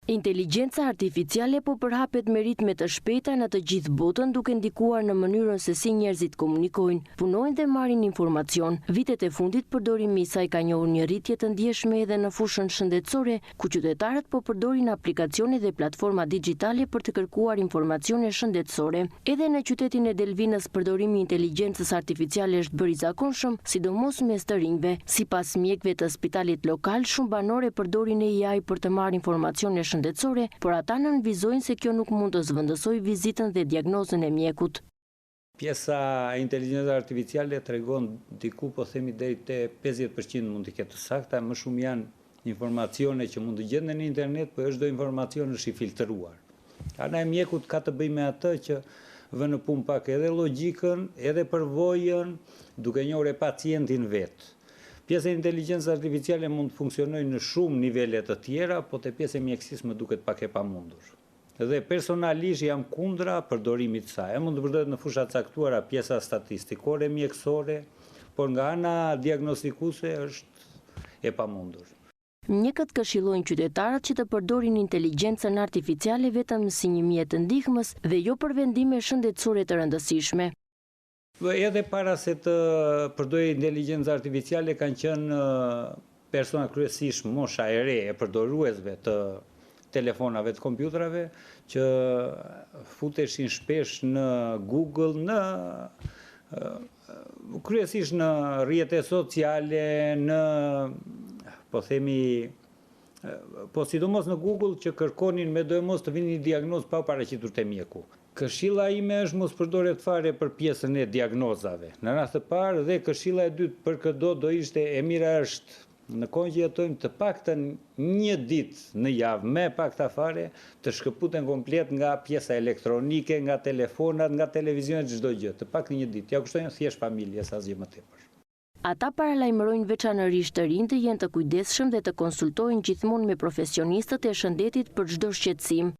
Inteligjenca artificiale po përhapet me ritme të shpejta në të gjithë botën, duke ndikuar në mënyrën se si njerëzit komunikojnë, punojnë dhe marrin informacion. Vitet e fundit përdorimi i saj ka njohur një rritje të ndjeshme edhe në fushën shëndetësore, ku qytetarët po përdorin aplikacione dhe platforma digjitale për të kërkuar informacione shëndetësore. Edhe në qytetin e Delvinës përdorimi i inteligjencës artificiale është bërë i zakonshëm, sidomos mes të rinjve. Sipas mjekëve të spitalit lokal, shumë banore përdorin AI për të marrë informacione shëndetësore, por ata nënvizojnë se kjo nuk mund të zvendësojë vizitën dhe diagnozën e mjekut. Pjesa e inteligjencës artificiale tregon diku po themi deri te 50% mund të ketë të sakta, më shumë janë informacione që mund të gjenden në internet, por çdo informacion është i filtruar. Ana e mjekut ka të bëjë me atë që vë në punë pak edhe logjikën, edhe përvojën, duke njohur pacientin vet. Pjesa e inteligjencës artificiale mund të funksionojë në shumë nivele të tjera, po te pjesa e mjekësisë më duket pak e pamundur. Dhe personalisht jam kundra përdorimit të saj. Mund të përdoret në fusha të caktuara, pjesa statistikore, mjekësore, por nga ana diagnostikuese është e pamundur. Mjekët këshillojnë qytetarët që të përdorin inteligjencën artificiale vetëm si një mjet të ndihmës dhe jo për vendime shëndetësore të rëndësishme. Edhe para se të përdorë inteligjencë artificiale kanë qenë persona kryesisht mosha e re e përdoruesve të telefonave të kompjuterave që futeshin shpesh në Google, kryesisht në rrjetet sociale, po sidomos në Google që kërkonin me dojmos të vinin një diagnozë pa paraqitur te mjeku. Këshilla ime është mos përdoret fare për pjesën e diagnozave. Në rast të parë dhe këshilla e dytë për këdo do ishte e mira është në kohën që jetojmë të paktën një ditë në javë, me pakta fare, të shkëputen komplet nga pjesa elektronike, nga telefonat, nga televizionet, çdo gjë, të paktën një ditë. Ja kushtojnë thjesht familjes asgjë më tepër. Ata paralajmërojnë veçanërisht të rinj të jenë të kujdesshëm dhe të konsultojnë gjithmonë me profesionistët e shëndetit për çdo shqetësim.